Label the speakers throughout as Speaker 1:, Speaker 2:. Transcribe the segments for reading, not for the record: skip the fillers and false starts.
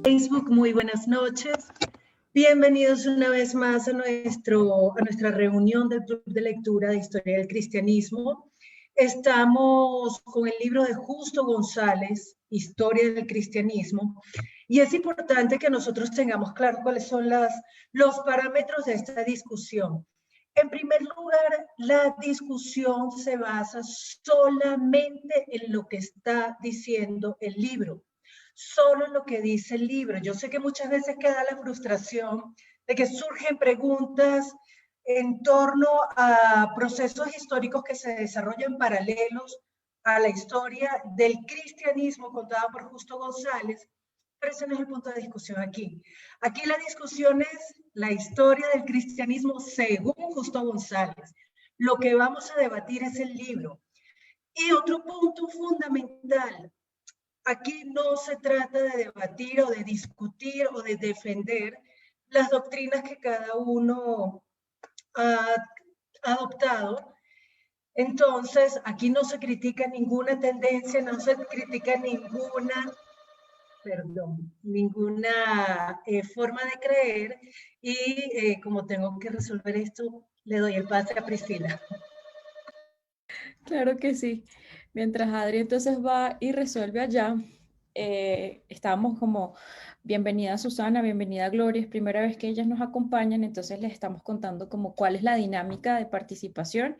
Speaker 1: Facebook, muy buenas noches. Bienvenidos una vez más a nuestra reunión del Club de Lectura de Historia del Cristianismo. Estamos con el libro de Justo González, Historia del Cristianismo, y es importante que nosotros tengamos claro cuáles son los parámetros de esta discusión. En primer lugar, la discusión se basa solamente en lo que está diciendo el libro. Solo lo que dice el libro. Yo sé que muchas veces queda la frustración de que surgen preguntas en torno a procesos históricos que se desarrollan paralelos a la historia del cristianismo contada por Justo González, pero ese no es el punto de discusión aquí. Aquí la discusión es la historia del cristianismo según Justo González. Lo que vamos a debatir es el libro. Y otro punto fundamental, aquí no se trata de debatir o de discutir o de defender las doctrinas que cada uno ha adoptado. Entonces, aquí no se critica ninguna tendencia, no se critica ninguna forma de creer, y como tengo que resolver esto, le doy el pase a Priscila.
Speaker 2: Claro que sí. Mientras Adri entonces va y resuelve allá, estamos como, bienvenida Susana, bienvenida Gloria, es primera vez que ellas nos acompañan, entonces les estamos contando como cuál es la dinámica de participación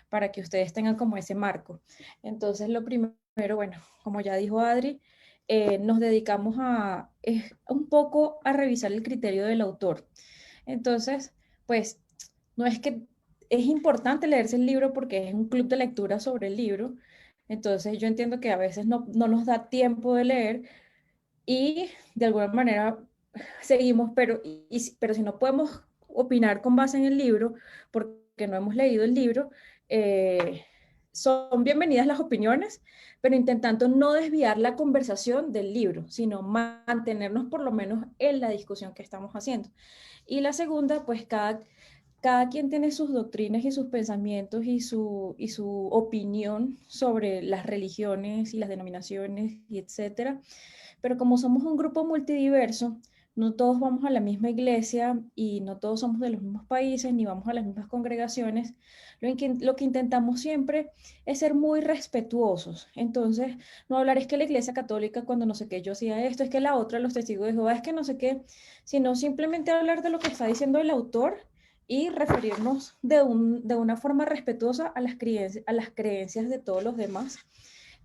Speaker 2: para que ustedes tengan como ese marco. Entonces lo primero, bueno, como ya dijo Adri, nos dedicamos un poco a revisar el criterio del autor. Entonces, pues, no es que es importante leerse el libro porque es un club de lectura sobre el libro. Entonces yo entiendo que a veces no nos da tiempo de leer y de alguna manera seguimos, pero si no podemos opinar con base en el libro, porque no hemos leído el libro, son bienvenidas las opiniones, pero intentando no desviar la conversación del libro, sino mantenernos por lo menos en la discusión que estamos haciendo. Y la segunda, pues cada quien tiene sus doctrinas y sus pensamientos y su opinión sobre las religiones y las denominaciones y etcétera. Pero como somos un grupo multidiverso, no todos vamos a la misma iglesia y no todos somos de los mismos países ni vamos a las mismas congregaciones. Lo que intentamos siempre es ser muy respetuosos. Entonces, no hablar es que la iglesia católica cuando no sé qué yo hacía esto, es que la otra, los testigos de Jehová, es que no sé qué, sino simplemente hablar de lo que está diciendo el autor y referirnos de una forma respetuosa a las creencias de todos los demás,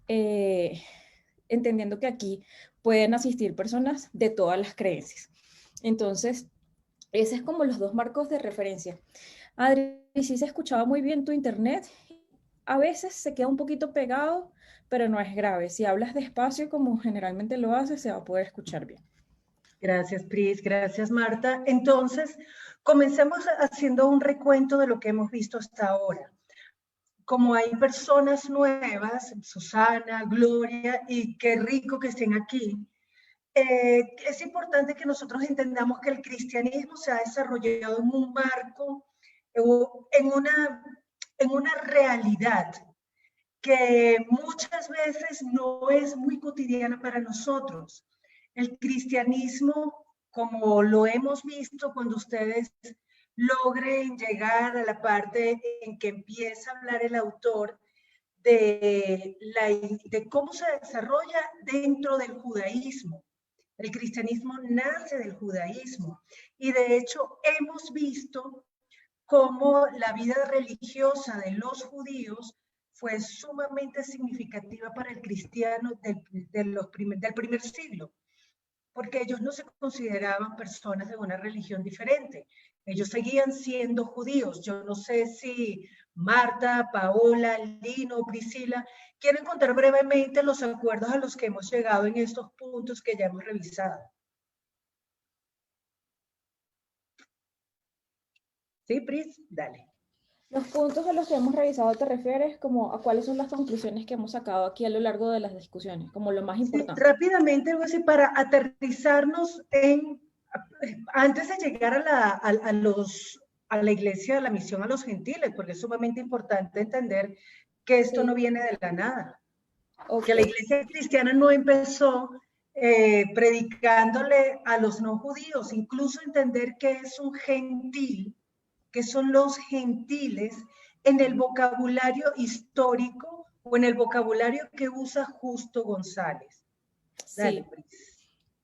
Speaker 2: entendiendo que aquí pueden asistir personas de todas las creencias. Entonces, ese es como los dos marcos de referencia. Adri, sí se escuchaba muy bien tu internet, a veces se queda un poquito pegado, pero no es grave. Si hablas despacio, como generalmente lo haces, se va a poder escuchar bien.
Speaker 1: Gracias, Pris. Gracias, Marta. Entonces, comencemos haciendo un recuento de lo que hemos visto hasta ahora. Como hay personas nuevas, Susana, Gloria, y qué rico que estén aquí, es importante que nosotros entendamos que el cristianismo se ha desarrollado en un marco, en una realidad que muchas veces no es muy cotidiana para nosotros. El cristianismo, como lo hemos visto cuando ustedes logren llegar a la parte en que empieza a hablar el autor de cómo se desarrolla dentro del judaísmo. El cristianismo nace del judaísmo y de hecho hemos visto cómo la vida religiosa de los judíos fue sumamente significativa para el cristiano del primer siglo, porque ellos no se consideraban personas de una religión diferente. Ellos seguían siendo judíos. Yo no sé si Marta, Paola, Lino, Priscila quieren contar brevemente los acuerdos a los que hemos llegado en estos puntos que ya hemos revisado. ¿Sí, Pris? Dale.
Speaker 2: Los puntos a los que hemos revisado te refieres como a cuáles son las conclusiones que hemos sacado aquí a lo largo de las discusiones, como lo más
Speaker 1: Sí,
Speaker 2: importante.
Speaker 1: rápidamente, para aterrizarnos antes de llegar a la iglesia, a la misión a los gentiles, porque es sumamente importante entender que esto
Speaker 2: Sí.
Speaker 1: no viene de la nada. que la iglesia cristiana no empezó predicándole a los no judíos, incluso entender que es un gentil, que son los gentiles en el vocabulario histórico o en el vocabulario que usa Justo González. Dale,
Speaker 2: Sí.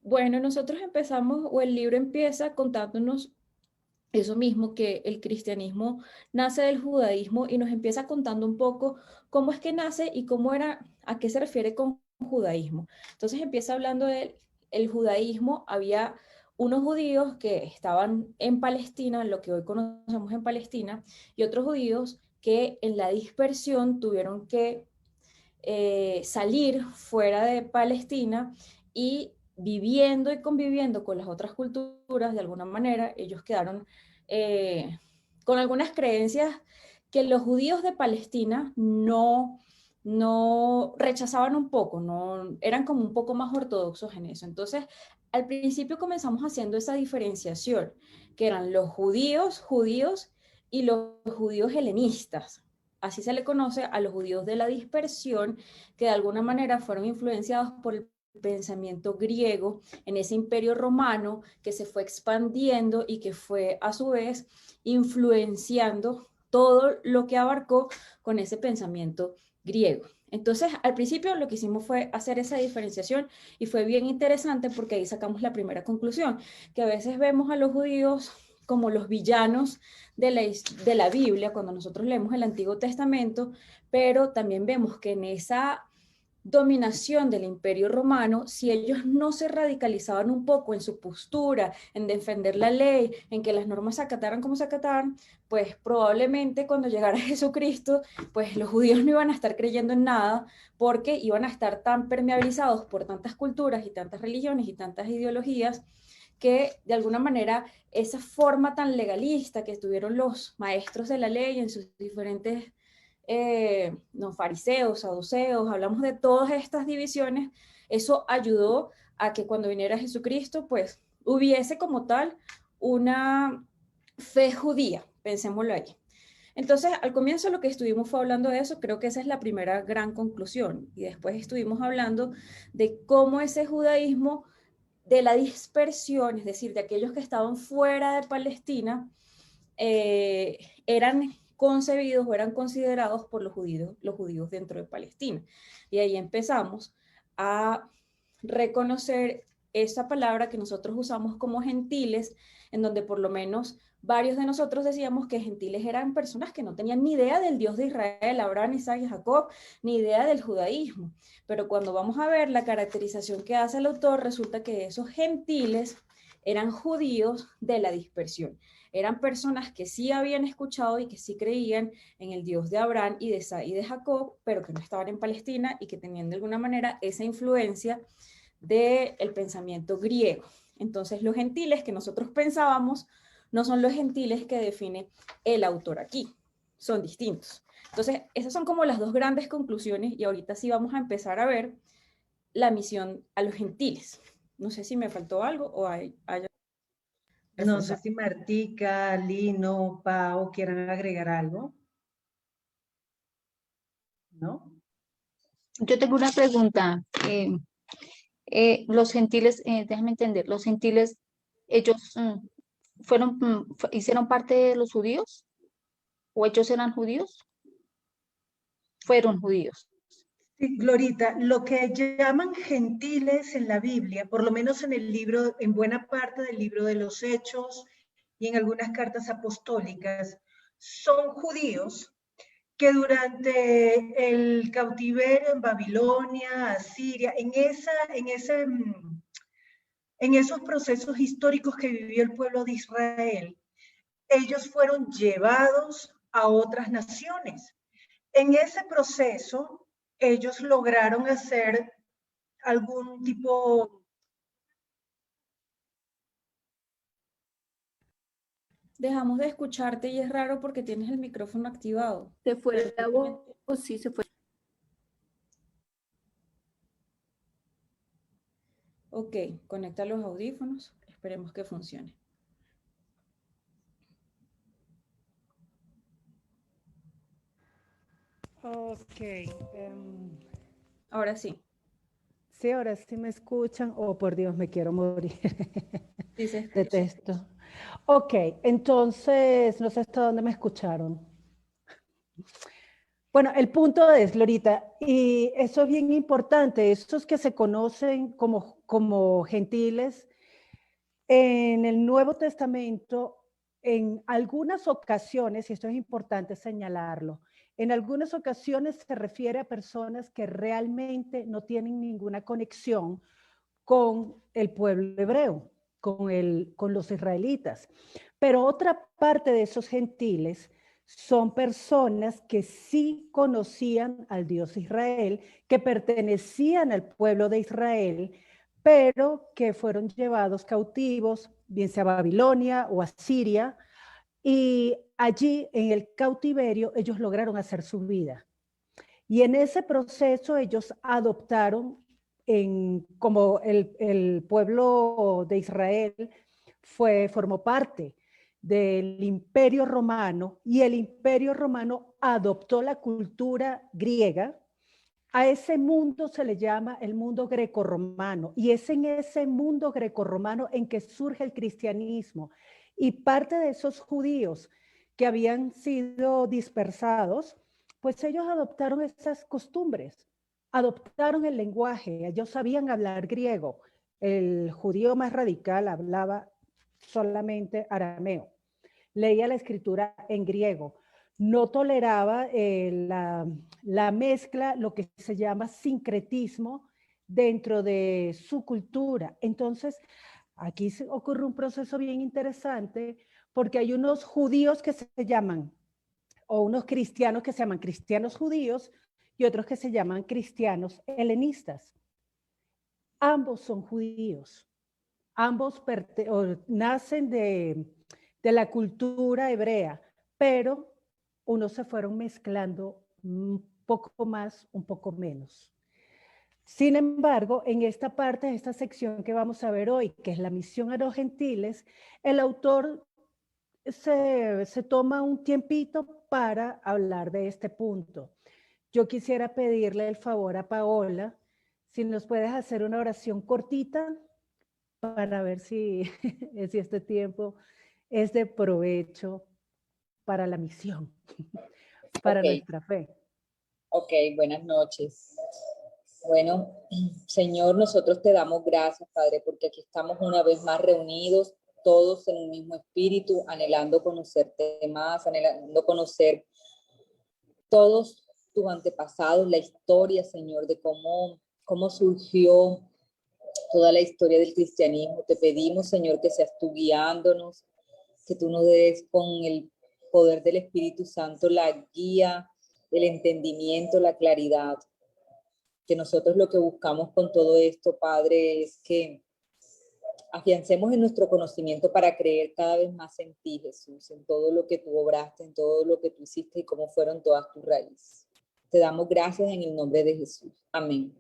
Speaker 2: Bueno, nosotros empezamos, o el libro empieza contándonos eso mismo, que el cristianismo nace del judaísmo y nos empieza contando un poco cómo es que nace y cómo era, a qué se refiere con judaísmo. Entonces empieza hablando del el judaísmo, había unos judíos que estaban en Palestina, lo que hoy conocemos en Palestina, y otros judíos que en la dispersión tuvieron que salir fuera de Palestina y viviendo y conviviendo con las otras culturas, de alguna manera, ellos quedaron con algunas creencias que los judíos de Palestina no rechazaban un poco, no, eran como un poco más ortodoxos en eso. Entonces, al principio comenzamos haciendo esa diferenciación, que eran los judíos y los judíos helenistas. Así se le conoce a los judíos de la dispersión, que de alguna manera fueron influenciados por el pensamiento griego en ese imperio romano que se fue expandiendo y que fue a su vez influenciando todo lo que abarcó con ese pensamiento griego. Entonces, al principio lo que hicimos fue hacer esa diferenciación y fue bien interesante porque ahí sacamos la primera conclusión, que a veces vemos a los judíos como los villanos de la Biblia cuando nosotros leemos el Antiguo Testamento, pero también vemos que en esa dominación del Imperio Romano, si ellos no se radicalizaban un poco en su postura, en defender la ley, en que las normas se acataran como se acataran, pues probablemente cuando llegara Jesucristo, pues los judíos no iban a estar creyendo en nada porque iban a estar tan permeabilizados por tantas culturas y tantas religiones y tantas ideologías que de alguna manera esa forma tan legalista que tuvieron los maestros de la ley en sus diferentes no, fariseos, saduceos, hablamos de todas estas divisiones, eso ayudó a que cuando viniera Jesucristo, pues hubiese como tal una fe judía, pensémoslo ahí. Entonces, al comienzo lo que estuvimos fue hablando de eso, creo que esa es la primera gran conclusión, y después estuvimos hablando de cómo ese judaísmo de la dispersión, es decir, de aquellos que estaban fuera de Palestina, eran concebidos o eran considerados por los judíos dentro de Palestina. Y ahí empezamos a reconocer esa palabra que nosotros usamos como gentiles, en donde por lo menos varios de nosotros decíamos que gentiles eran personas que no tenían ni idea del Dios de Israel, Abraham, Isaac y Jacob, ni idea del judaísmo. Pero cuando vamos a ver la caracterización que hace el autor, resulta que esos gentiles eran judíos de la dispersión. Eran personas que sí habían escuchado y que sí creían en el Dios de Abraham y de Jacob, pero que no estaban en Palestina y que tenían de alguna manera esa influencia del pensamiento griego. Entonces, los gentiles que nosotros pensábamos no son los gentiles que define el autor aquí, son distintos. Entonces, esas son como las dos grandes conclusiones y ahorita sí vamos a empezar a ver la misión a los gentiles. No sé si me faltó algo o hay
Speaker 1: no sé si Martica, Lino, Pau quieran agregar algo. ¿No?
Speaker 3: Yo tengo una pregunta. Los gentiles, déjame entender, los gentiles, ellos hicieron parte de los judíos o ellos eran judíos, fueron judíos.
Speaker 1: Sí, Glorita, lo que llaman gentiles en la Biblia, por lo menos en el libro, en buena parte del libro de los Hechos y en algunas cartas apostólicas, son judíos que durante el cautiverio en Babilonia, Asiria, en esos procesos históricos que vivió el pueblo de Israel, ellos fueron llevados a otras naciones. En ese proceso, ellos lograron hacer algún tipo...
Speaker 2: Dejamos de escucharte y es raro porque tienes el micrófono activado.
Speaker 3: Se fue la voz, sí, se fue.
Speaker 2: Ok, conecta los audífonos, esperemos que funcione.
Speaker 1: Ok.
Speaker 2: Ahora sí.
Speaker 4: Sí, ahora sí me escuchan. Oh, por Dios, me quiero morir.
Speaker 2: Sí se escucha.
Speaker 4: Detesto. Ok, entonces, no sé hasta dónde me escucharon. Bueno, el punto es, Lorita, y eso es bien importante, estos que se conocen como gentiles, en el Nuevo Testamento, en algunas ocasiones, y esto es importante señalarlo, en algunas ocasiones se refiere a personas que realmente no tienen ninguna conexión con el pueblo hebreo, con los israelitas. Pero otra parte de esos gentiles son personas que sí conocían al Dios Israel, que pertenecían al pueblo de Israel, pero que fueron llevados cautivos, bien sea a Babilonia o a Siria, y allí en el cautiverio ellos lograron hacer su vida. Y en ese proceso ellos adoptaron, como el pueblo de Israel formó parte del Imperio Romano, y el Imperio Romano adoptó la cultura griega. A ese mundo se le llama el mundo grecorromano, y es en ese mundo grecorromano en que surge el cristianismo. Y parte de esos judíos que habían sido dispersados, pues ellos adoptaron esas costumbres, adoptaron el lenguaje, ellos sabían hablar griego. El judío más radical hablaba solamente arameo, leía la escritura en griego, no toleraba la mezcla, lo que se llama sincretismo dentro de su cultura. Entonces, aquí ocurre un proceso bien interesante, porque hay unos judíos que se llaman, o unos cristianos que se llaman cristianos judíos, y otros que se llaman cristianos helenistas. Ambos son judíos, ambos nacen de la cultura hebrea, pero unos se fueron mezclando un poco más, un poco menos. Sin embargo, en esta parte, esta sección que vamos a ver hoy, que es la misión a los gentiles, el autor se toma un tiempito para hablar de este punto. Yo quisiera pedirle el favor a Paola, si nos puedes hacer una oración cortita para ver si, si este tiempo es de provecho para la misión, para
Speaker 5: Ok,
Speaker 4: nuestra fe.
Speaker 5: ok, buenas noches. Bueno, Señor, nosotros te damos gracias, Padre, porque aquí estamos una vez más reunidos, todos en un mismo espíritu, anhelando conocerte más, anhelando conocer todos tus antepasados, la historia, Señor, de cómo surgió toda la historia del cristianismo. Te pedimos, Señor, que seas tú guiándonos, que tú nos des con el poder del Espíritu Santo la guía, el entendimiento, la claridad. Que nosotros lo que buscamos con todo esto, Padre, es que afiancemos en nuestro conocimiento para creer cada vez más en ti, Jesús, en todo lo que tú obraste, en todo lo que tú hiciste y cómo fueron todas tus raíces. Te damos gracias en el nombre de Jesús. Amén.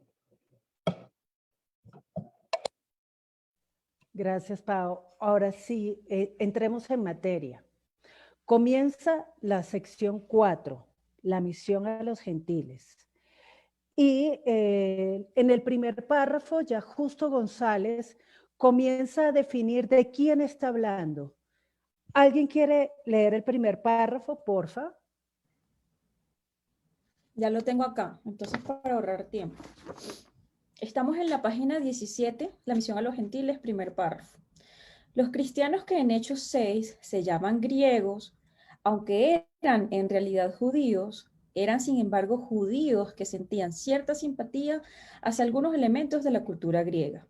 Speaker 4: Gracias, Pau. Ahora sí, entremos en materia. Comienza la sección 4, la misión a los gentiles. Y en el primer párrafo, ya Justo González comienza a definir de quién está hablando. ¿Alguien quiere leer el primer párrafo, porfa?
Speaker 2: Ya lo tengo acá, entonces para ahorrar tiempo. Estamos en la página 17, la misión a los gentiles, primer párrafo. Los cristianos que en Hechos 6 se llaman griegos, aunque eran en realidad judíos, eran sin embargo judíos que sentían cierta simpatía hacia algunos elementos de la cultura griega.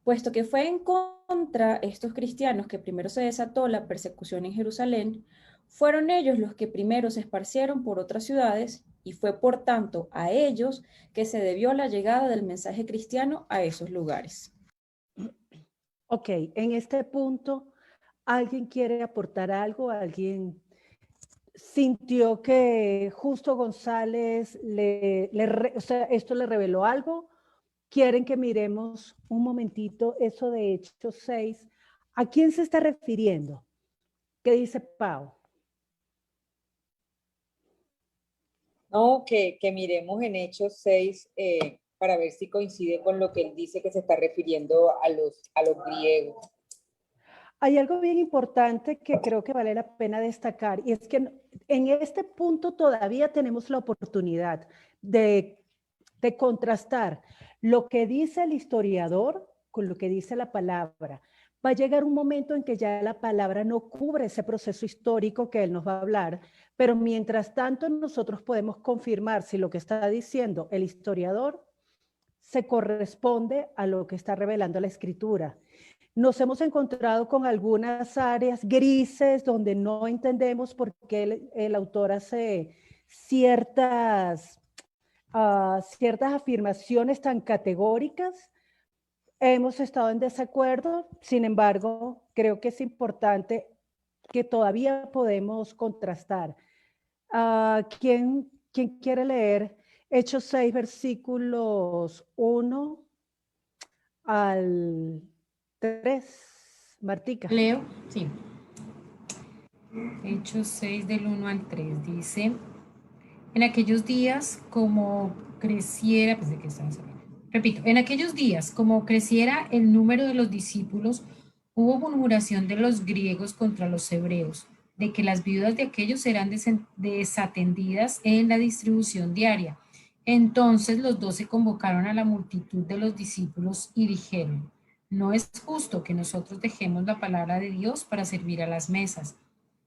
Speaker 2: Puesto que fue en contra estos cristianos que primero se desató la persecución en Jerusalén, fueron ellos los que primero se esparcieron por otras ciudades y fue por tanto a ellos que se debió la llegada del mensaje cristiano a esos lugares.
Speaker 4: Ok, en este punto, ¿alguien quiere aportar algo? ¿Alguien sintió que Justo González o sea, esto le reveló algo? ¿Quieren que miremos un momentito eso de Hechos 6? ¿A quién se está refiriendo? ¿Qué dice Pau?
Speaker 5: No, que miremos en Hechos 6 para ver si coincide con lo que él dice que se está refiriendo a los griegos.
Speaker 4: Hay algo bien importante que creo que vale la pena destacar, y es que en este punto todavía tenemos la oportunidad de contrastar lo que dice el historiador con lo que dice la palabra. Va a llegar un momento en que ya la palabra no cubre ese proceso histórico que él nos va a hablar, pero mientras tanto nosotros podemos confirmar si lo que está diciendo el historiador se corresponde a lo que está revelando la escritura. Nos hemos encontrado con algunas áreas grises donde no entendemos por qué el autor hace ciertas afirmaciones tan categóricas. Hemos estado en desacuerdo, sin embargo, creo que es importante que todavía podemos contrastar. ¿Quién quiere leer Hechos 6, versículos 1 al 3? Martica.
Speaker 6: Leo, sí. Hechos 6 del 1 al 3 dice: en aquellos días, como creciera, pues de qué estamos hablando. Repito, en aquellos días, como creciera el número de los discípulos, hubo murmuración de los griegos contra los hebreos, de que las viudas de aquellos eran desatendidas en la distribución diaria. Entonces los 12 convocaron a la multitud de los discípulos y dijeron: no es justo que nosotros dejemos la palabra de Dios para servir a las mesas.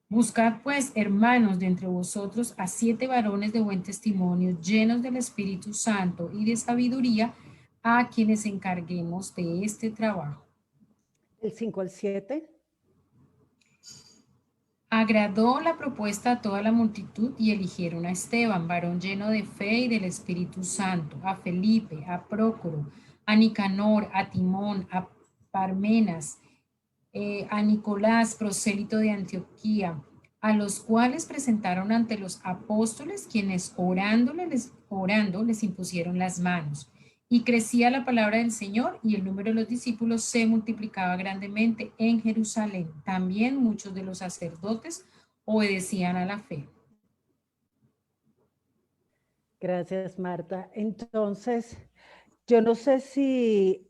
Speaker 6: Buscad pues, hermanos, de entre vosotros a 7 varones de buen testimonio, llenos del Espíritu Santo y de sabiduría, a quienes encarguemos de este trabajo.
Speaker 4: El 5 al 7.
Speaker 6: Agradó la propuesta a toda la multitud y eligieron a Esteban, varón lleno de fe y del Espíritu Santo, a Felipe, a Prócoro, a Nicanor, a Timón, a Parmenas, a Nicolás, prosélito de Antioquía, a los cuales presentaron ante los apóstoles, quienes orando les impusieron las manos. Y crecía la palabra del Señor, y el número de los discípulos se multiplicaba grandemente en Jerusalén. También muchos de los sacerdotes obedecían a la fe.
Speaker 4: Gracias, Marta. Entonces, yo no sé si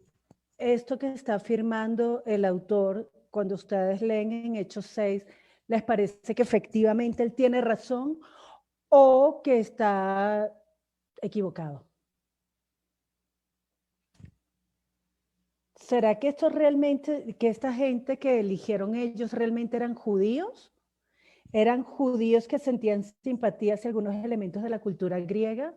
Speaker 4: esto que está afirmando el autor, cuando ustedes leen en Hechos 6, les parece que efectivamente él tiene razón o que está equivocado. ¿Será que esto realmente, que esta gente que eligieron ellos realmente eran judíos? ¿Eran judíos que sentían simpatía hacia algunos elementos de la cultura griega?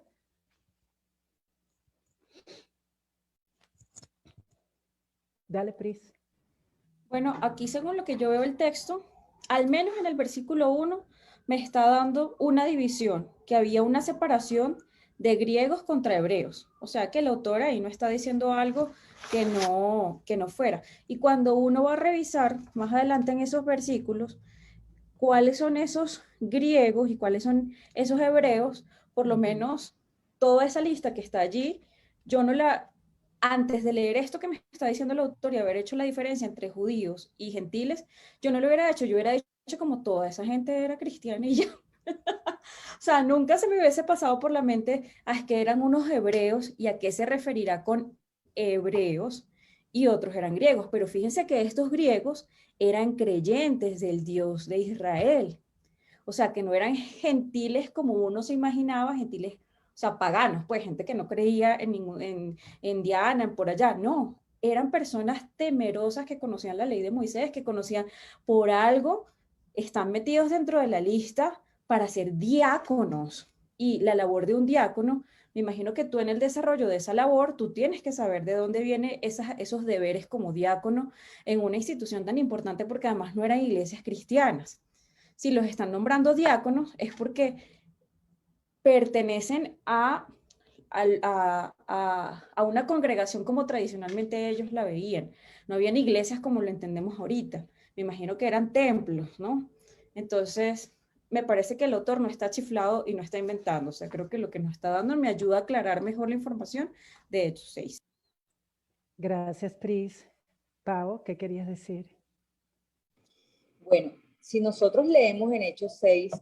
Speaker 4: Dale, Pris.
Speaker 2: Bueno, aquí según lo que yo veo el texto, al menos en el versículo 1, me está dando una división, que había una separación de griegos contra hebreos. O sea, que el autor ahí no está diciendo algo que no fuera. Y cuando uno va a revisar más adelante en esos versículos, cuáles son esos griegos y cuáles son esos hebreos, por lo menos toda esa lista que está allí, yo no la... Antes de leer esto que me está diciendo el autor y haber hecho la diferencia entre judíos y gentiles, yo no lo hubiera hecho, yo hubiera hecho como toda esa gente era cristiana y ya. O sea, nunca se me hubiese pasado por la mente a que eran unos hebreos y a qué se referirá con hebreos y otros eran griegos. Pero fíjense que estos griegos eran creyentes del Dios de Israel. O sea, que no eran gentiles como uno se imaginaba, gentiles, o sea, paganos, pues gente que no creía en Diana, en por allá. No, eran personas temerosas que conocían la ley de Moisés, que conocían por algo, están metidos dentro de la lista para ser diáconos. Y la labor de un diácono, me imagino que tú en el desarrollo de esa labor, tú tienes que saber de dónde vienen esos deberes como diácono en una institución tan importante, porque además no eran iglesias cristianas. Si los están nombrando diáconos es porque pertenecen a una congregación como tradicionalmente ellos la veían. No habían iglesias como lo entendemos ahorita. Me imagino que eran templos, ¿no? Entonces, me parece que el autor no está chiflado y no está inventando. O sea, creo que lo que nos está dando me ayuda a aclarar mejor la información de Hechos 6.
Speaker 4: Gracias, Pris. Pau, ¿qué querías decir?
Speaker 5: Bueno, si nosotros leemos en Hechos 6,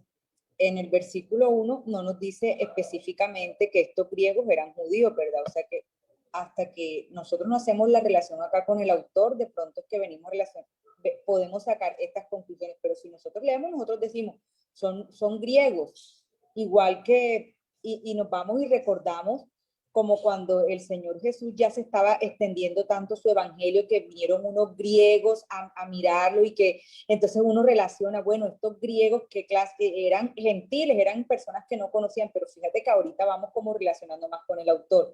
Speaker 5: en el versículo 1 no nos dice específicamente que estos griegos eran judíos, ¿verdad? O sea que hasta que nosotros no hacemos la relación acá con el autor, de pronto es que podemos sacar estas conclusiones, pero si nosotros leemos, nosotros decimos, son griegos, igual que, y nos vamos y recordamos como cuando el Señor Jesús ya se estaba extendiendo tanto su evangelio que vinieron unos griegos a mirarlo y que entonces uno relaciona, bueno, estos griegos, ¿qué clase? Eran gentiles, eran personas que no conocían, pero fíjate que ahorita vamos como relacionando más con el autor.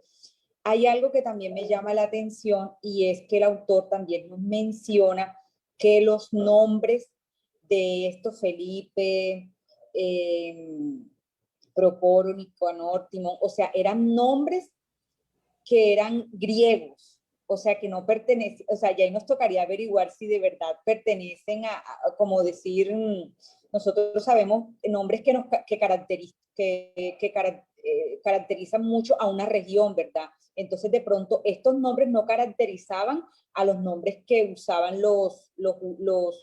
Speaker 5: Hay algo que también me llama la atención y es que el autor también nos menciona que los nombres de estos Felipe, Procoro, Nicanor, Timón, o sea, eran nombres que eran griegos, o sea, que no pertenecen, o sea, ya ahí nos tocaría averiguar si de verdad pertenecen como decir, nosotros sabemos nombres que caracterizan mucho a una región, ¿verdad? Entonces, de pronto, estos nombres no caracterizaban a los nombres que usaban los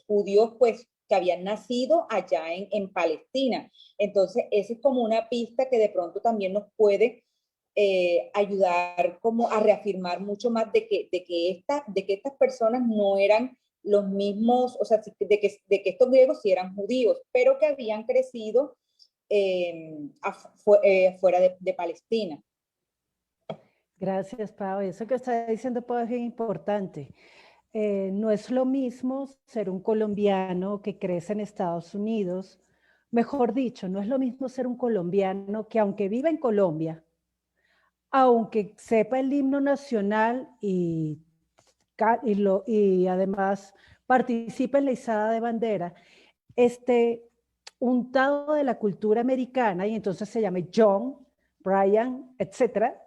Speaker 5: judíos, pues, que habían nacido allá en Palestina. Entonces, esa es como una pista que de pronto también nos puede ayudar como a reafirmar mucho más de que estas personas no eran los mismos, o sea, de que estos griegos sí eran judíos, pero que habían crecido fuera de Palestina.
Speaker 4: Gracias, Pau. Eso que está diciendo, Pau, es bien importante. No es lo mismo ser un colombiano que crece en Estados Unidos. Mejor dicho, no es lo mismo ser un colombiano que aunque viva en Colombia, aunque sepa el himno nacional y además participe en la izada de bandera, esté untado de la cultura americana y entonces se llame John, Brian, etcétera,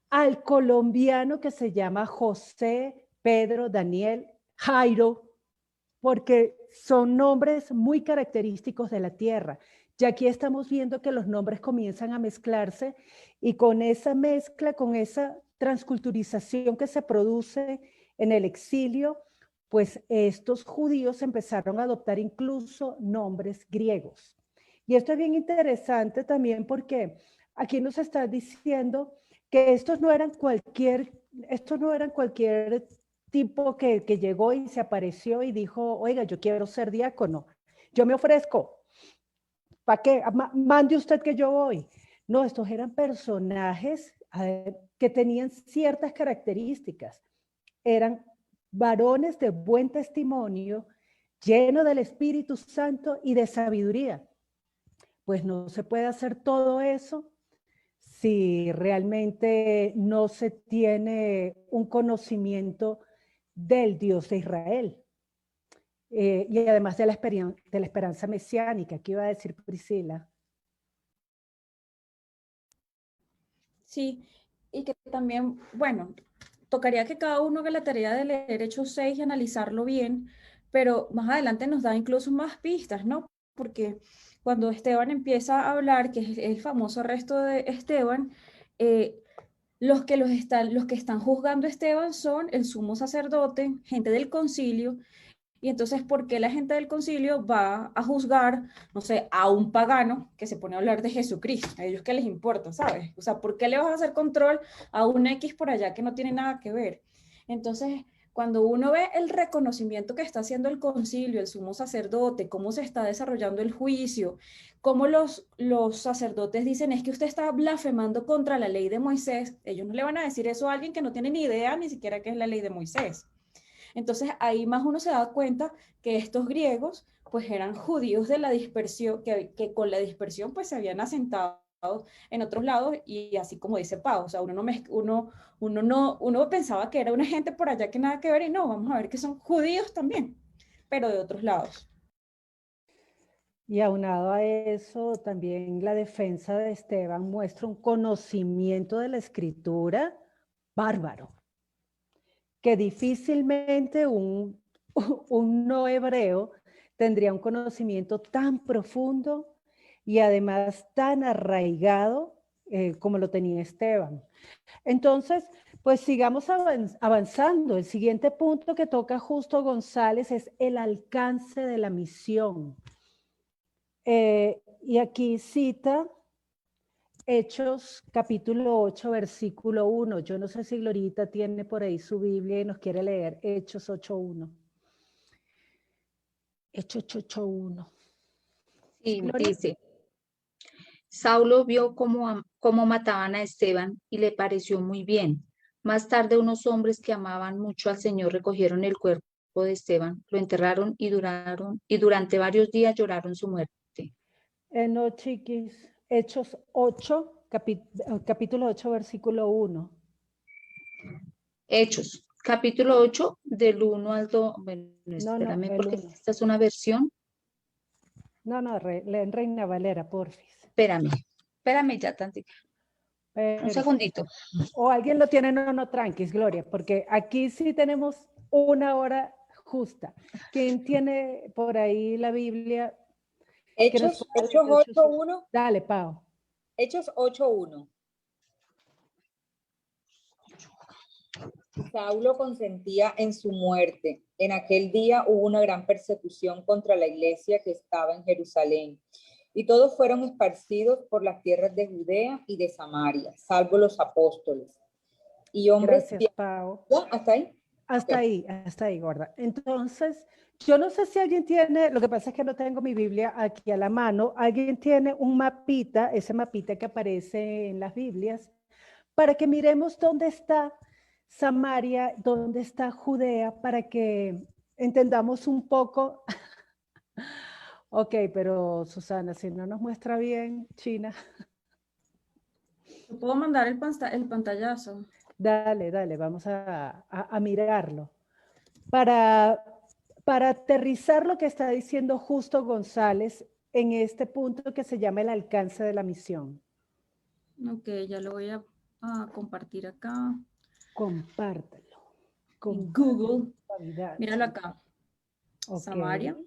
Speaker 4: al colombiano que se llama José, Pedro, Daniel, Jairo, porque son nombres muy característicos de la tierra. Y aquí estamos viendo que los nombres comienzan a mezclarse y con esa mezcla, con esa transculturización que se produce en el exilio, pues estos judíos empezaron a adoptar incluso nombres griegos. Y esto es bien interesante también porque aquí nos está diciendo que estos no eran cualquier tipo que llegó y se apareció y dijo, oiga, yo quiero ser diácono, yo me ofrezco, ¿para qué? Mande usted que yo voy. No, estos eran personajes que tenían ciertas características, eran varones de buen testimonio, llenos del Espíritu Santo y de sabiduría. Pues no se puede hacer todo eso si realmente no se tiene un conocimiento del Dios de Israel. Y además de la esperanza mesiánica, ¿qué iba a decir Priscila?
Speaker 2: Sí, y que también, bueno, tocaría que cada uno haga la tarea de leer Hechos 6 y analizarlo bien, pero más adelante nos da incluso más pistas, ¿no? Porque cuando Esteban empieza a hablar, que es el famoso arresto de Esteban, los que están juzgando a Esteban son el sumo sacerdote, gente del concilio. Y entonces, ¿por qué la gente del concilio va a juzgar, no sé, a un pagano que se pone a hablar de Jesucristo? ¿A ellos qué les importa, sabes? O sea, ¿por qué le vas a hacer control a un X por allá que no tiene nada que ver? Entonces, cuando uno ve el reconocimiento que está haciendo el concilio, el sumo sacerdote, cómo se está desarrollando el juicio, cómo los sacerdotes dicen, es que usted está blasfemando contra la ley de Moisés, ellos no le van a decir eso a alguien que no tiene ni idea ni siquiera qué es la ley de Moisés. Entonces ahí más uno se da cuenta que estos griegos pues eran judíos de la dispersión, que con la dispersión pues se habían asentado en otros lados y así como dice Pau, o sea, uno pensaba que era una gente por allá que nada que ver y no, vamos a ver que son judíos también, pero de otros lados.
Speaker 4: Y aunado a eso, también la defensa de Esteban muestra un conocimiento de la escritura bárbaro, que difícilmente un no hebreo tendría un conocimiento tan profundo y además tan arraigado como lo tenía Esteban. Entonces, pues sigamos avanzando. El siguiente punto que toca justo González es el alcance de la misión. Y aquí cita Hechos capítulo 8, versículo 1. Yo no sé si Glorita tiene por ahí su Biblia y nos quiere leer Hechos 8:1. Hechos 8:1.
Speaker 3: Y
Speaker 4: Gloria.
Speaker 3: dice, Saulo vio cómo mataban a Esteban y le pareció muy bien. Más tarde unos hombres que amaban mucho al Señor recogieron el cuerpo de Esteban, lo enterraron y durante varios días lloraron su muerte.
Speaker 4: No, chiquis. Hechos 8, capítulo 8, versículo 1.
Speaker 3: Hechos, capítulo 8, del 1 al 2. Bueno,
Speaker 4: No,
Speaker 3: espérame,
Speaker 4: el
Speaker 3: porque
Speaker 4: 1.
Speaker 3: esta es una versión.
Speaker 4: No, leen Reina Valera, porfis.
Speaker 3: Espérame ya tantito. Un segundito.
Speaker 4: O alguien lo tiene, no, tranquis, Gloria, porque aquí sí tenemos una hora justa. ¿Quién tiene por ahí la Biblia?
Speaker 5: Hechos 8:1.
Speaker 4: Dale, Pau.
Speaker 5: Hechos 8:1. Saulo consentía en su muerte. En aquel día hubo una gran persecución contra la iglesia que estaba en Jerusalén, y todos fueron esparcidos por las tierras de Judea y de Samaria, salvo los apóstoles. Y hombres...
Speaker 4: Gracias, Pau.
Speaker 5: ¿Ya? ¿Hasta ahí?
Speaker 4: Hasta ahí, gorda. Entonces, yo no sé si alguien tiene, lo que pasa es que no tengo mi Biblia aquí a la mano, alguien tiene un mapita, ese mapita que aparece en las Biblias, para que miremos dónde está Samaria, dónde está Judea, para que entendamos un poco. Ok, pero Susana, si no nos muestra bien China.
Speaker 2: ¿Puedo mandar el pantallazo?
Speaker 4: Dale, vamos a mirarlo. Para aterrizar lo que está diciendo Justo González en este punto que se llama el alcance de la misión.
Speaker 2: Ok, ya lo voy a compartir acá.
Speaker 4: Compártelo.
Speaker 2: En Google.
Speaker 4: Suavidad.
Speaker 2: Míralo acá.
Speaker 4: Okay.
Speaker 2: Samaria.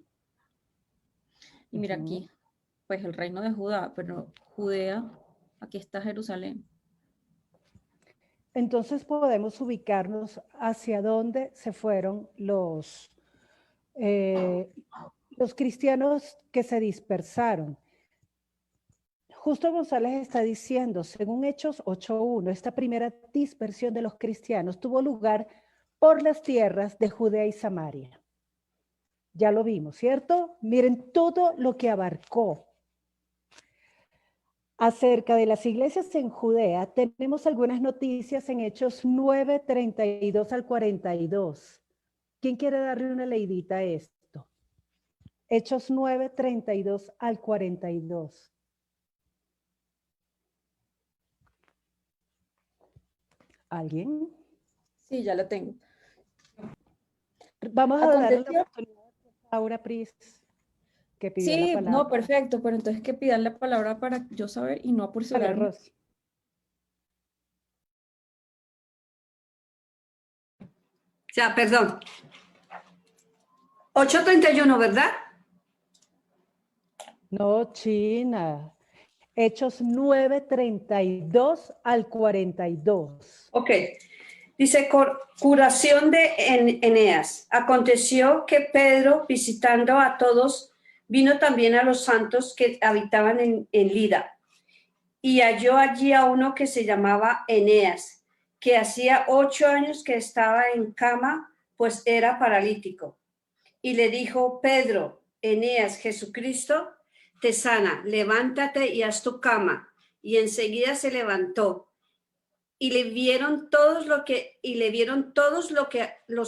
Speaker 2: Y mira aquí, pues el reino de Judá, pero Judea, aquí está Jerusalén.
Speaker 4: Entonces podemos ubicarnos hacia dónde se fueron los cristianos que se dispersaron. Justo González está diciendo, según Hechos 8:1, esta primera dispersión de los cristianos tuvo lugar por las tierras de Judea y Samaria. Ya lo vimos, ¿cierto? Miren todo lo que abarcó. Acerca de las iglesias en Judea, tenemos algunas noticias en Hechos 9, 32 al 42. ¿Quién quiere darle una leidita a esto? Hechos 9, 32 al 42. ¿Alguien?
Speaker 2: Sí, ya lo tengo.
Speaker 4: Vamos a darle la oportunidad a Laura Pris, que pidió la palabra.
Speaker 2: No, perfecto, pero entonces que pidan la palabra para yo saber y no apresurarme.
Speaker 4: Rosy.
Speaker 7: Ya, perdón. 8:31, ¿verdad?
Speaker 4: No, China. Hechos 9, 32 al 42.
Speaker 7: Ok. Dice, curación de Eneas. Aconteció que Pedro, visitando a todos, vino también a los santos que habitaban en Lida, y halló allí a uno que se llamaba Eneas, que hacía 8 años que estaba en cama, pues era paralítico. Y le dijo, Pedro, Eneas, Jesucristo te sana, levántate y haz tu cama. Y enseguida se levantó. Y le vieron todos los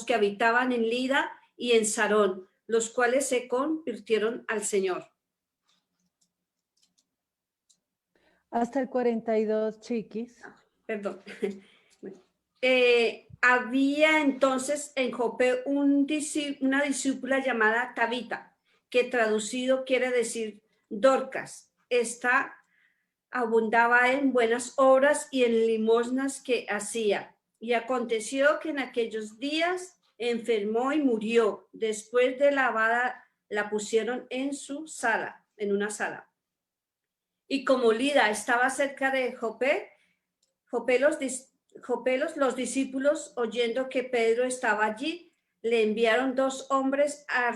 Speaker 7: que habitaban en Lida y en Sarón, los cuales se convirtieron al Señor.
Speaker 4: Hasta el 42, chiquis.
Speaker 7: Perdón. Había entonces en Jope una discípula llamada Tabita, que traducido quiere decir Dorcas. Esta abundaba en buenas obras y en limosnas que hacía. Y aconteció que en aquellos días enfermó y murió. Después de lavada, la pusieron en una sala. Y como Lida estaba cerca de Jope, los discípulos, oyendo que Pedro estaba allí, le enviaron 2 hombres a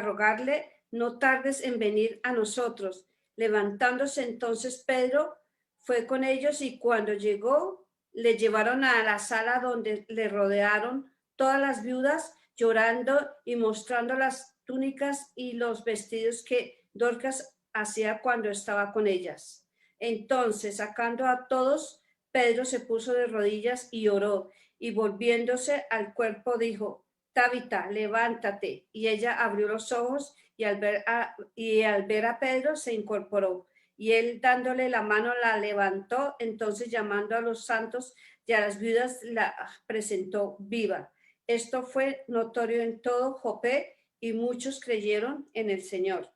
Speaker 7: rogarle, no tardes en venir a nosotros. Levantándose entonces Pedro, fue con ellos y cuando llegó, le llevaron a la sala donde le rodearon todas las viudas llorando y mostrando las túnicas y los vestidos que Dorcas hacía cuando estaba con ellas. Entonces, sacando a todos, Pedro se puso de rodillas y oró, y volviéndose al cuerpo dijo: Tabita, levántate. Y ella abrió los ojos y al ver a Pedro se incorporó. Y él, dándole la mano, la levantó. Entonces, llamando a los santos y a las viudas, la presentó viva. Esto fue notorio en todo Jope y muchos creyeron en el Señor.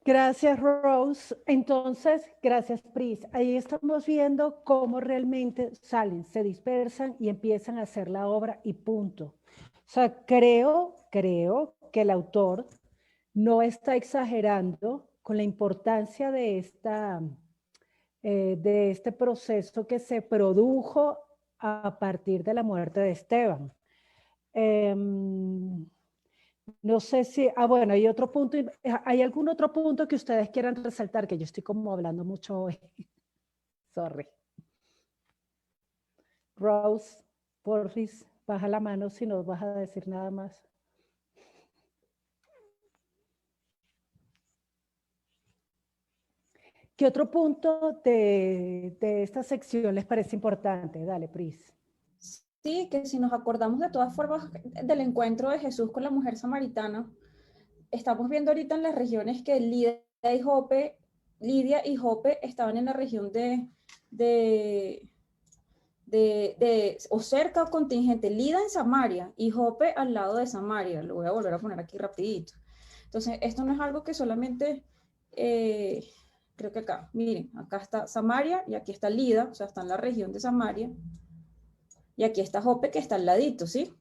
Speaker 4: Gracias, Rose. Entonces, gracias, Pris. Ahí estamos viendo cómo realmente salen, se dispersan y empiezan a hacer la obra y punto. O sea, creo que el autor no está exagerando con la importancia de este proceso que se produjo a partir de la muerte de Esteban. No sé si, bueno, hay otro punto, ¿hay algún otro punto que ustedes quieran resaltar? Que yo estoy como hablando mucho hoy. Sorry. Rose, porfis, baja la mano si no vas a decir nada más. ¿Qué otro punto de esta sección les parece importante? Dale, Pris.
Speaker 2: Sí, que si nos acordamos de todas formas del encuentro de Jesús con la mujer samaritana, estamos viendo ahorita en las regiones que Lidia y Jope estaban en la región o cerca o contingente. Lida en Samaria y Jope al lado de Samaria. Lo voy a volver a poner aquí rapidito. Entonces, esto no es algo que solamente, creo que acá, miren, acá está Samaria y aquí está Lida, o sea, está en la región de Samaria. Y aquí está Jope, que está al ladito, ¿sí?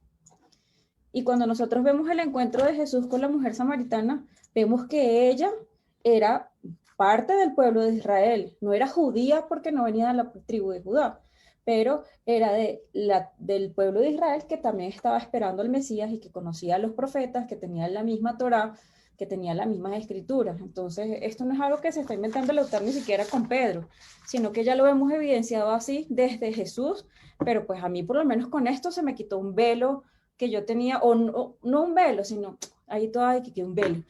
Speaker 2: Y cuando nosotros vemos el encuentro de Jesús con la mujer samaritana, vemos que ella era parte del pueblo de Israel. No era judía porque no venía de la tribu de Judá, pero era del pueblo de Israel que también estaba esperando al Mesías y que conocía a los profetas, que tenían la misma Torá, que tenían las mismas escrituras. Entonces, esto no es algo que se está inventando el autor ni siquiera con Pedro, sino que ya lo hemos evidenciado así desde Jesús, pero pues a mí por lo menos con esto se me quitó un velo que yo tenía, o no un velo, sino ahí todavía que quedó un velo.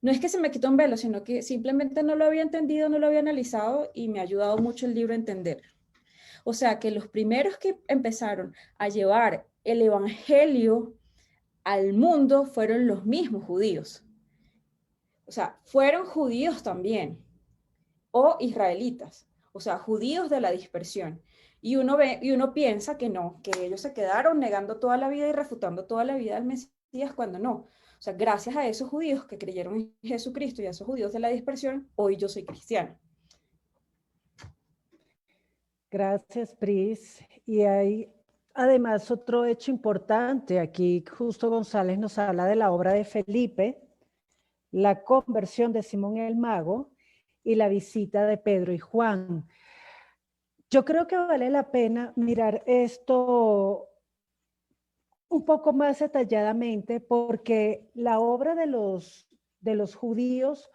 Speaker 2: No es que se me quitó un velo, sino que simplemente no lo había entendido, no lo había analizado y me ha ayudado mucho el libro a entender. O sea que los primeros que empezaron a llevar el evangelio al mundo fueron los mismos judíos. O sea, fueron judíos también, o israelitas, o sea, judíos de la dispersión. Y uno piensa que no, que ellos se quedaron negando toda la vida y refutando toda la vida al Mesías, cuando no. O sea, gracias a esos judíos que creyeron en Jesucristo y a esos judíos de la dispersión, hoy yo soy cristiana.
Speaker 4: Gracias, Pris. Y hay además otro hecho importante. Aquí Justo González nos habla de la obra de Felipe, la conversión de Simón el Mago y la visita de Pedro y Juan. Yo creo que vale la pena mirar esto un poco más detalladamente porque la obra de los judíos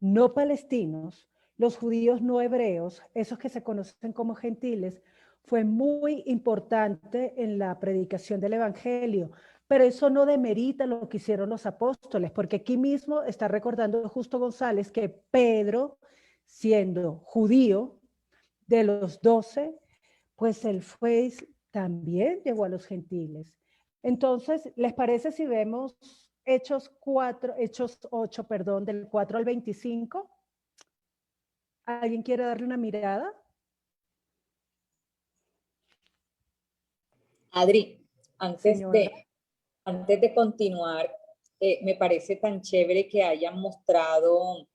Speaker 4: no palestinos, los judíos no hebreos, esos que se conocen como gentiles, fue muy importante en la predicación del evangelio. Pero eso no demerita lo que hicieron los apóstoles, porque aquí mismo está recordando Justo González que Pedro, siendo judío de los 12, pues él también llegó a los gentiles. Entonces, ¿les parece si vemos Hechos 8, del 4 al 25? ¿Alguien quiere darle una mirada?
Speaker 5: Adri, antes de continuar, me parece tan chévere que hayan mostrado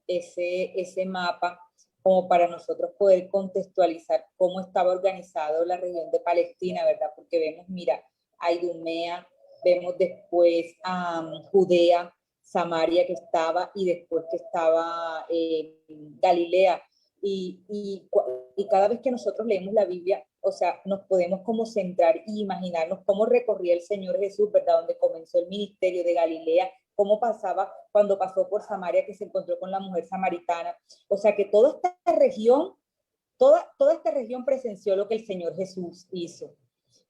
Speaker 5: ese mapa como para nosotros poder contextualizar cómo estaba organizado la región de Palestina, ¿verdad? Porque vemos, mira, a Idumea, vemos después a Judea, Samaria que estaba, y después que estaba Galilea. Y cada vez que nosotros leemos la Biblia, o sea, nos podemos como centrar y imaginarnos cómo recorría el Señor Jesús, ¿verdad? Donde comenzó el ministerio de Galilea, cómo pasaba cuando pasó por Samaria, que se encontró con la mujer samaritana. O sea que toda esta región, toda esta región presenció lo que el Señor Jesús hizo.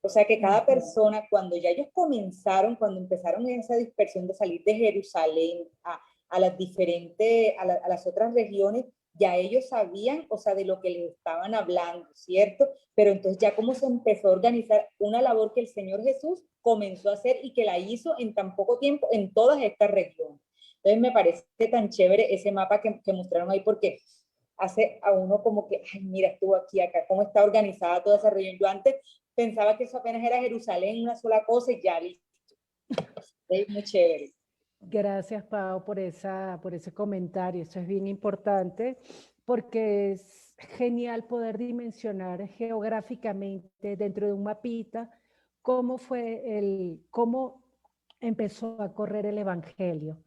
Speaker 5: O sea que cada persona, cuando ya ellos comenzaron, cuando empezaron en esa dispersión de salir de Jerusalén a las diferentes, a las otras regiones, ya ellos sabían, o sea, de lo que les estaban hablando, ¿cierto? Pero entonces ya como se empezó a organizar una labor que el Señor Jesús comenzó a hacer y que la hizo en tan poco tiempo en todas estas regiones. Entonces me parece tan chévere ese mapa que mostraron ahí, porque hace a uno como que, ay, mira, estuvo aquí, acá, cómo está organizada toda esa región. Yo antes pensaba que eso apenas era Jerusalén, una sola cosa y ya listo. Es muy chévere.
Speaker 4: Gracias, Pau, por ese comentario. Eso es bien importante porque es genial poder dimensionar geográficamente dentro de un mapita cómo empezó a correr el Evangelio.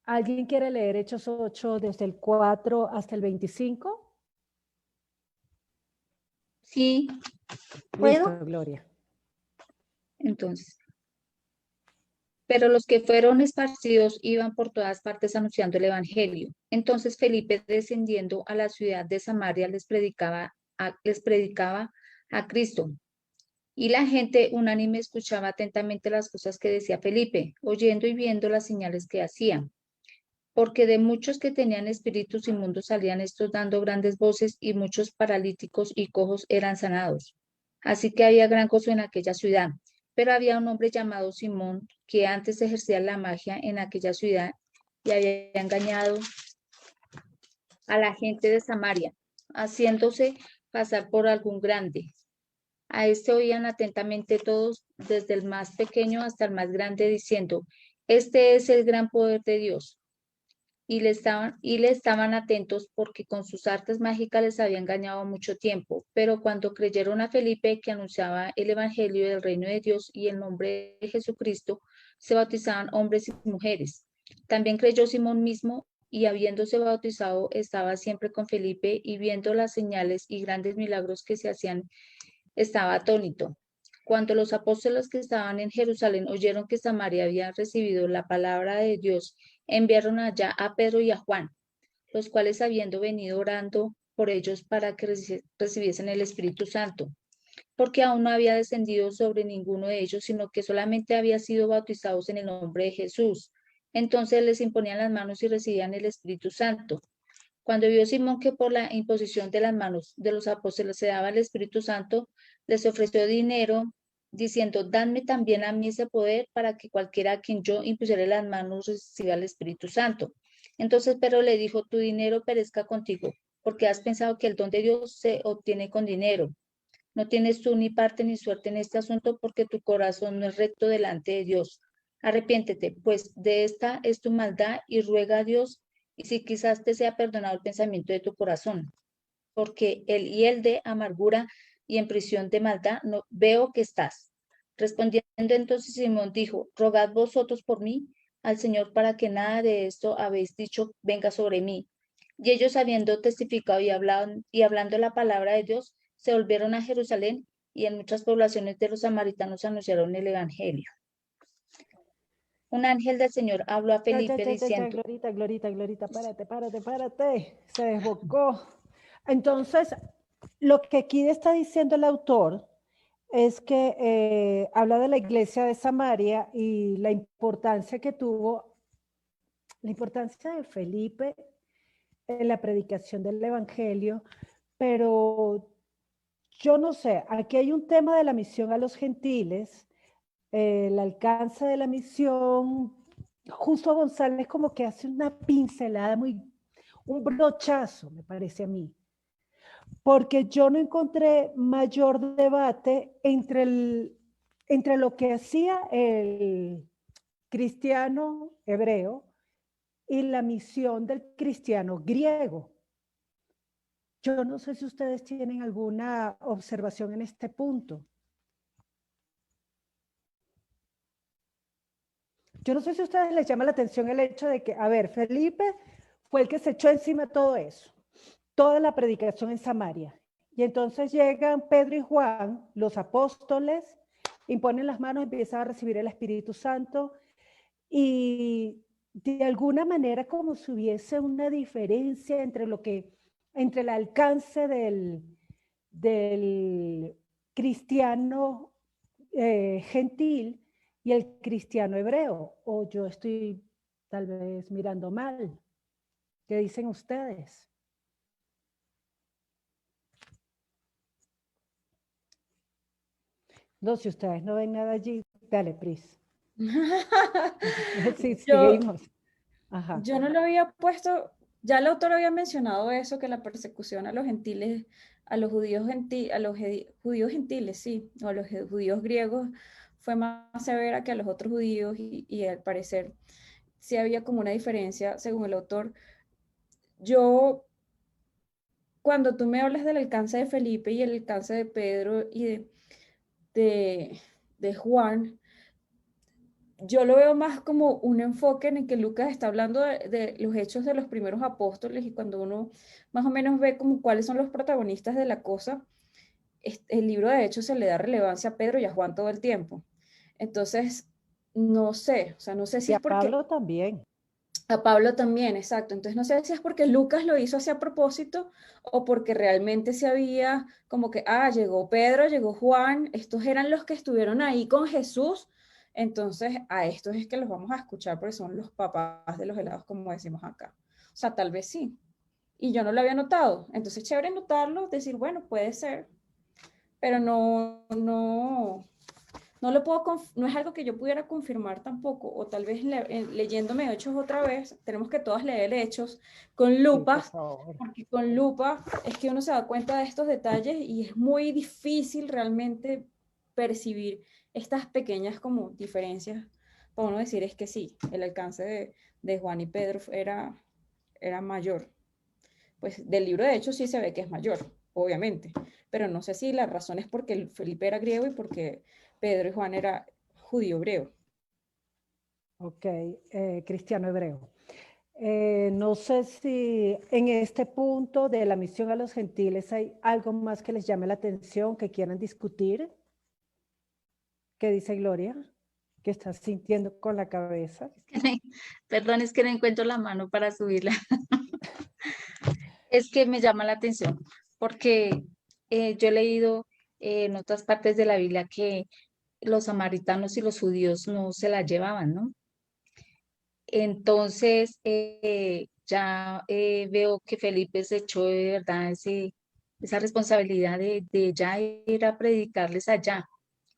Speaker 4: ¿Alguien quiere leer Hechos 8 desde el 4 hasta el 25?
Speaker 3: Sí, ¿puedo?
Speaker 4: Listo, Gloria.
Speaker 3: Entonces, pero los que fueron esparcidos iban por todas partes anunciando el evangelio. Entonces Felipe, descendiendo a la ciudad de Samaria, les predicaba a Cristo. Y la gente unánime escuchaba atentamente las cosas que decía Felipe, oyendo y viendo las señales que hacía. Porque de muchos que tenían espíritus inmundos salían estos dando grandes voces, y muchos paralíticos y cojos eran sanados. Así que había gran gozo en aquella ciudad. Pero había un hombre llamado Simón, que antes ejercía la magia en aquella ciudad y había engañado a la gente de Samaria, haciéndose pasar por algún grande. A este oían atentamente todos, desde el más pequeño hasta el más grande, diciendo, este es el gran poder de Dios. Y le estaban atentos porque con sus artes mágicas les había engañado mucho tiempo. Pero cuando creyeron a Felipe, que anunciaba el evangelio del reino de Dios y el nombre de Jesucristo, se bautizaban hombres y mujeres. También creyó Simón mismo, y habiéndose bautizado estaba siempre con Felipe, y viendo las señales y grandes milagros que se hacían, estaba atónito. Cuando los apóstoles que estaban en Jerusalén oyeron que Samaria había recibido la palabra de Dios, enviaron allá a Pedro y a Juan, los cuales habiendo venido orando por ellos para que recibiesen el Espíritu Santo, porque aún no había descendido sobre ninguno de ellos, sino que solamente había sido bautizados en el nombre de Jesús. Entonces les imponían las manos y recibían el Espíritu Santo. Cuando vio Simón que por la imposición de las manos de los apóstoles se daba el Espíritu Santo, les ofreció dinero, diciendo, dadme también a mí ese poder para que cualquiera a quien yo impusiera las manos reciba el Espíritu Santo. Entonces Pedro le dijo, tu dinero perezca contigo, porque has pensado que el don de Dios se obtiene con dinero. No tienes tú ni parte ni suerte en este asunto, porque tu corazón no es recto delante de Dios. Arrepiéntete, pues de esta es tu maldad, y ruega a Dios, y si quizás te sea perdonado el pensamiento de tu corazón, porque el de amargura y en prisión de maldad no veo que estás. Respondiendo entonces Simón dijo, rogad vosotros por mí al Señor para que nada de esto habéis dicho venga sobre mí. Y ellos, habiendo testificado y hablando la palabra de Dios, se volvieron a Jerusalén, y en muchas poblaciones de los samaritanos anunciaron el evangelio. Un ángel del Señor habló a Felipe diciendo,
Speaker 4: Glorita, párate. Se desbocó. Entonces, lo que aquí está diciendo el autor es que habla de la iglesia de Samaria y la importancia que tuvo, la importancia de Felipe en la predicación del evangelio, pero yo no sé, aquí hay un tema de la misión a los gentiles, el alcance de la misión. Justo González como que hace una pincelada un brochazo, me parece a mí, porque yo no encontré mayor debate entre lo que hacía el cristiano hebreo y la misión del cristiano griego. Yo no sé si ustedes tienen alguna observación en este punto. Yo no sé si a ustedes les llama la atención el hecho de que, a ver, Felipe fue el que se echó encima todo eso, toda la predicación en Samaria. Y entonces llegan Pedro y Juan, los apóstoles, imponen las manos, empiezan a recibir el Espíritu Santo y de alguna manera como si hubiese una diferencia entre entre el alcance del cristiano gentil y el cristiano hebreo, o yo estoy tal vez mirando mal. ¿Qué dicen ustedes? No, si ustedes no ven nada allí, dale, Pris. Sí, seguimos. Ajá.
Speaker 2: Yo no lo había puesto, ya el autor había mencionado eso, que la persecución a los gentiles, a los judíos, judíos gentiles, sí, o a los judíos griegos, fue más severa que a los otros judíos y al parecer sí había como una diferencia según el autor. Yo, cuando tú me hablas del alcance de Felipe y el alcance de Pedro y de Juan, yo lo veo más como un enfoque en el que Lucas está hablando de los hechos de los primeros apóstoles, y cuando uno más o menos ve como cuáles son los protagonistas de la cosa, el libro de Hechos se le da relevancia a Pedro y a Juan todo el tiempo. Entonces, no sé, o sea, no sé si
Speaker 4: Y
Speaker 2: es
Speaker 4: a
Speaker 2: porque...
Speaker 4: Pablo también.
Speaker 2: A Pablo también, exacto. Entonces no sé si es porque Lucas lo hizo así a propósito o porque realmente se había como que, llegó Pedro, llegó Juan, estos eran los que estuvieron ahí con Jesús, entonces a estos es que los vamos a escuchar porque son los papás de los helados, como decimos acá. O sea, tal vez sí. Y yo no lo había notado. Entonces, chévere notarlo, decir, bueno, puede ser, pero no lo puedo, no es algo que yo pudiera confirmar tampoco, o tal vez leyéndome Hechos otra vez, tenemos que todas leer Hechos con lupas, porque con lupa es que uno se da cuenta de estos detalles y es muy difícil realmente percibir estas pequeñas como diferencias para uno decir es que sí, el alcance de Juan y Pedro era mayor. Pues del libro de Hechos sí se ve que es mayor, obviamente, pero no sé si la razón es porque Felipe era griego y porque Pedro y Juan era judío hebreo.
Speaker 4: Ok, cristiano hebreo. No sé si en este punto de la misión a los gentiles hay algo más que les llame la atención, que quieran discutir. ¿Qué dice Gloria? ¿Qué estás sintiendo con la cabeza?
Speaker 3: Perdón, es que no encuentro la mano para subirla. Es que me llama la atención porque yo he leído en otras partes de la Biblia que los samaritanos y los judíos no se la llevaban, ¿no? Entonces, ya veo que Felipe se echó de verdad esa responsabilidad de ya ir a predicarles allá,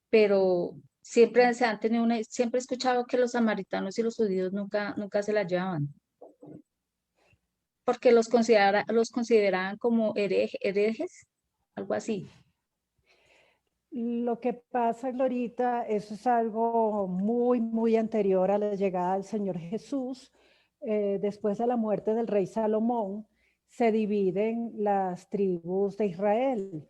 Speaker 3: pero siempre se han tenido siempre he escuchado que los samaritanos y los judíos nunca se la llevaban, porque los consideraban como herejes, algo así.
Speaker 4: Lo que pasa, Glorita, eso es algo muy, muy anterior a la llegada del Señor Jesús. Después de la muerte del rey Salomón, se dividen las tribus de Israel.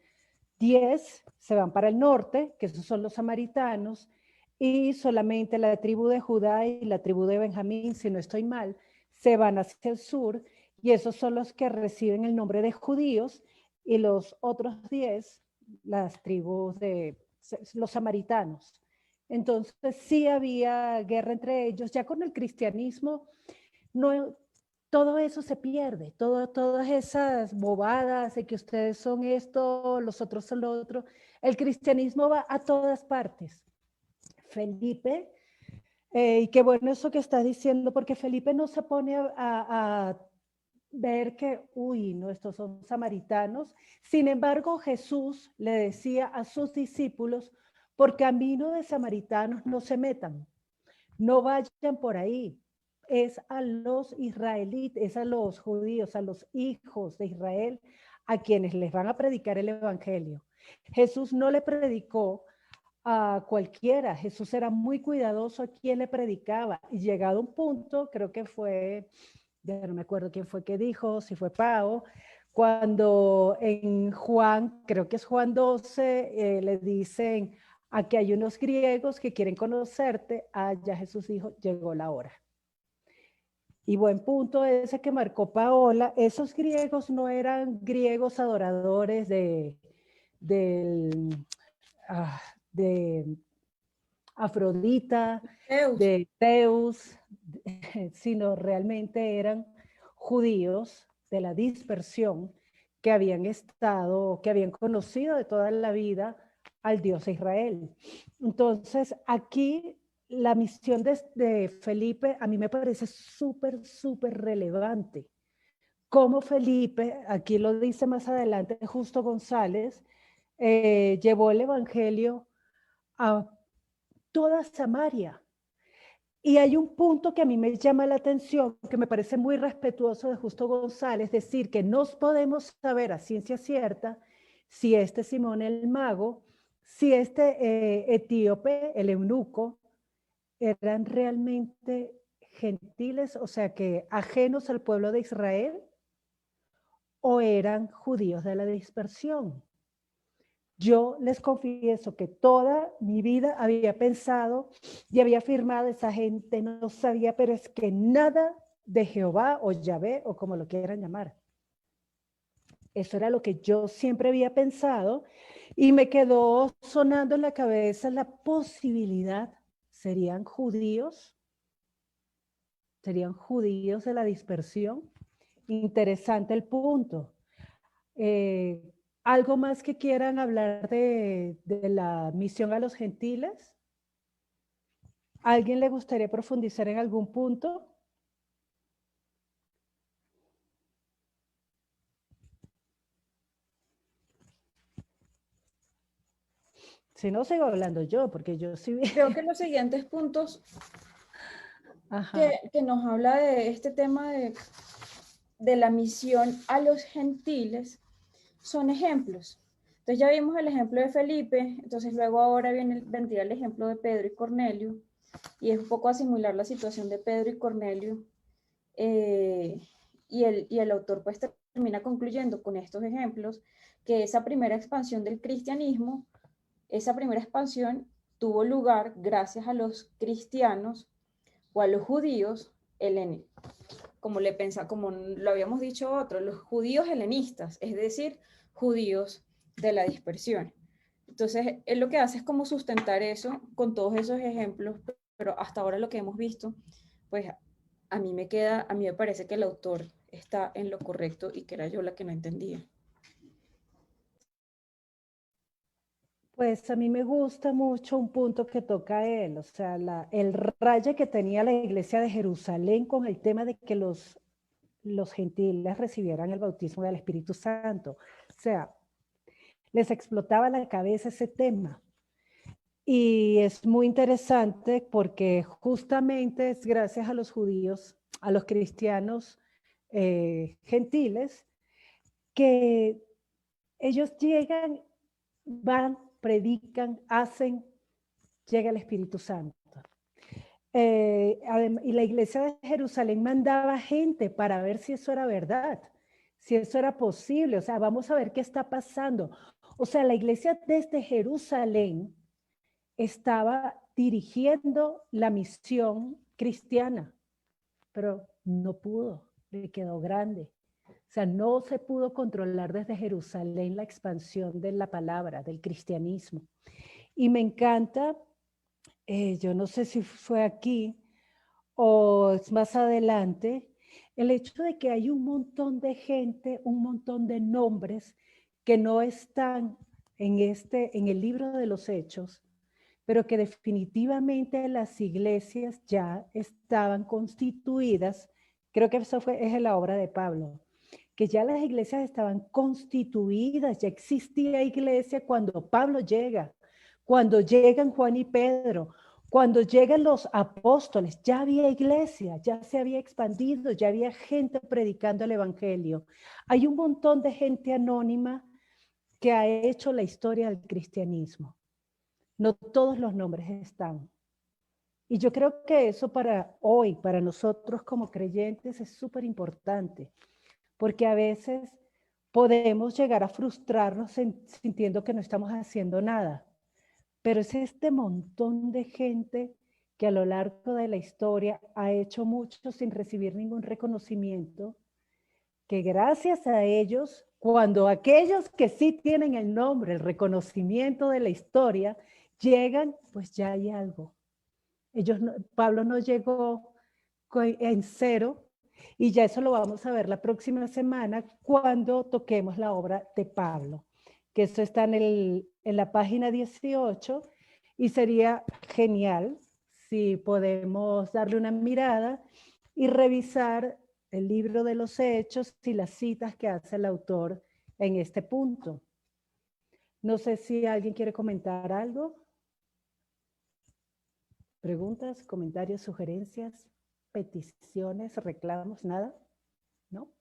Speaker 4: 10 se van para el norte, que esos son los samaritanos, y solamente la tribu de Judá y la tribu de Benjamín, si no estoy mal, se van hacia el sur, y esos son los que reciben el nombre de judíos, y los otros 10, las tribus de los samaritanos. Entonces sí había guerra entre ellos. Ya con el cristianismo, no, todo eso se pierde, todas esas bobadas de que ustedes son esto, los otros son lo otro. El cristianismo va a todas partes. Felipe, y qué bueno eso que estás diciendo, porque Felipe no se pone a ver que, uy, no, estos son samaritanos. Sin embargo, Jesús le decía a sus discípulos, por camino de samaritanos no se metan, no vayan por ahí. Es a los israelitas, es a los judíos, a los hijos de Israel, a quienes les van a predicar el evangelio. Jesús no le predicó a cualquiera. Jesús era muy cuidadoso a quien le predicaba. Y llegado a un punto, creo que fue, ya no me acuerdo quién fue que dijo, si fue Pao, cuando en Juan, creo que es Juan 12, le dicen, aquí hay unos griegos que quieren conocerte. Ya Jesús dijo, llegó la hora. Y buen punto ese que marcó Paola. Esos griegos no eran griegos adoradores de Afrodita,
Speaker 2: Zeus.
Speaker 4: de Zeus, sino realmente eran judíos de la dispersión que habían estado, que habían conocido de toda la vida al Dios de Israel. Entonces, aquí la misión de Felipe a mí me parece súper, súper relevante. Como Felipe, aquí lo dice más adelante Justo González, llevó el evangelio a toda Samaria. Y hay un punto que a mí me llama la atención, que me parece muy respetuoso de Justo González, decir que no podemos saber a ciencia cierta si este Simón el mago, si este etíope, el eunuco, eran realmente gentiles, o sea que ajenos al pueblo de Israel, o eran judíos de la dispersión. Yo les confieso que toda mi vida había pensado y había afirmado, esa gente no sabía, pero es que nada de Jehová o Yahvé o como lo quieran llamar. Eso era lo que yo siempre había pensado y me quedó sonando en la cabeza la posibilidad, ¿serían judíos? ¿Serían judíos de la dispersión? Interesante el punto. ¿Algo más que quieran hablar de la misión a los gentiles? ¿Alguien le gustaría profundizar en algún punto? Si no, sigo hablando yo, porque yo sí...
Speaker 2: Creo que los siguientes puntos que nos habla de este tema de la misión a los gentiles son ejemplos. Entonces ya vimos el ejemplo de Felipe, entonces luego ahora vendría el ejemplo de Pedro y Cornelio, y es un poco a simular la situación de Pedro y Cornelio, y el autor pues termina concluyendo con estos ejemplos que esa primera expansión del cristianismo, esa primera expansión tuvo lugar gracias a los cristianos o a los judíos helenistas, como lo habíamos dicho otros, los judíos helenistas, es decir, judíos de la dispersión. Entonces, él lo que hace es como sustentar eso con todos esos ejemplos, pero hasta ahora lo que hemos visto, pues a mí me parece que el autor está en lo correcto y que era yo la que no entendía.
Speaker 4: Pues a mí me gusta mucho un punto que toca él, o sea, el raye que tenía la iglesia de Jerusalén con el tema de que los gentiles recibieran el bautismo del Espíritu Santo. O sea, les explotaba la cabeza ese tema. Y es muy interesante porque justamente es gracias a los judíos, a los cristianos gentiles, que ellos llegan, van, predican, hacen, llega el Espíritu Santo. Y la iglesia de Jerusalén mandaba gente para ver si eso era verdad, si eso era posible. O sea, vamos a ver qué está pasando. O sea, la iglesia desde Jerusalén estaba dirigiendo la misión cristiana, pero no pudo, le quedó grande. O sea, no se pudo controlar desde Jerusalén la expansión de la palabra, del cristianismo. Y me encanta, yo no sé si fue aquí o es más adelante, el hecho de que hay un montón de gente, un montón de nombres que no están en el libro de los Hechos, pero que definitivamente las iglesias ya estaban constituidas. Creo que eso es la obra de Pablo, que ya las iglesias estaban constituidas, ya existía iglesia cuando Pablo llega, cuando llegan Juan y Pedro, cuando llegan los apóstoles, ya había iglesia, ya se había expandido, ya había gente predicando el evangelio. Hay un montón de gente anónima que ha hecho la historia del cristianismo. No todos los nombres están. Y yo creo que eso para hoy, para nosotros como creyentes, es súper importante, porque a veces podemos llegar a frustrarnos sintiendo que no estamos haciendo nada. Pero es este montón de gente que a lo largo de la historia ha hecho mucho sin recibir ningún reconocimiento, que gracias a ellos, cuando aquellos que sí tienen el nombre, el reconocimiento de la historia, llegan, pues ya hay algo. Pablo no llegó en cero, y ya eso lo vamos a ver la próxima semana cuando toquemos la obra de Pablo, que eso está en la página 18, y sería genial si podemos darle una mirada y revisar el libro de los Hechos y las citas que hace el autor en este punto. No sé si alguien quiere comentar algo. ¿Preguntas, comentarios, sugerencias, peticiones, reclamos, nada? ¿No?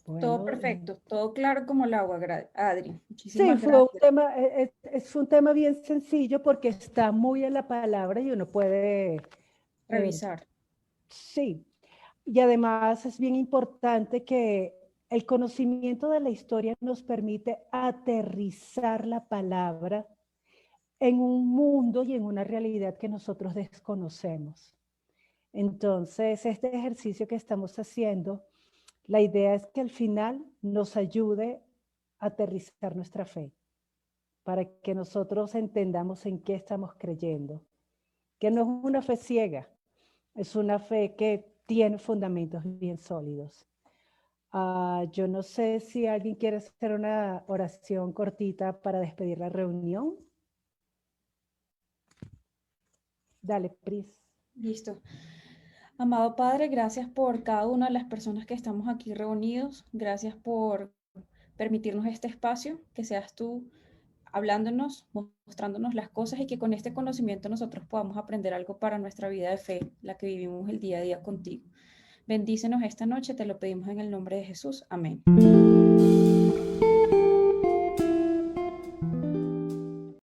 Speaker 2: Todo
Speaker 4: Bueno,
Speaker 2: perfecto, todo claro como el agua, Adri.
Speaker 4: sí,
Speaker 2: Muchísimas
Speaker 4: fue un
Speaker 2: gracias.
Speaker 4: tema, fue un tema bien sencillo porque está muy en la palabra y uno puede
Speaker 2: Revisar.
Speaker 4: sí, y además es bien importante que el conocimiento de la historia nos permite aterrizar la palabra en un mundo y en una realidad que nosotros desconocemos. Entonces, este ejercicio que estamos haciendo, la idea es que al final nos ayude a aterrizar nuestra fe, para que nosotros entendamos en qué estamos creyendo, que no es una fe ciega, es una fe que tiene fundamentos bien sólidos. Yo no sé si alguien quiere hacer una oración cortita para despedir la reunión. Dale, Pris.
Speaker 2: Listo. Amado Padre, gracias por cada una de las personas que estamos aquí reunidos. Gracias por permitirnos este espacio, que seas tú hablándonos, mostrándonos las cosas y que con este conocimiento nosotros podamos aprender algo para nuestra vida de fe, la que vivimos el día a día contigo. Bendícenos esta noche, te lo pedimos en el nombre de Jesús. Amén.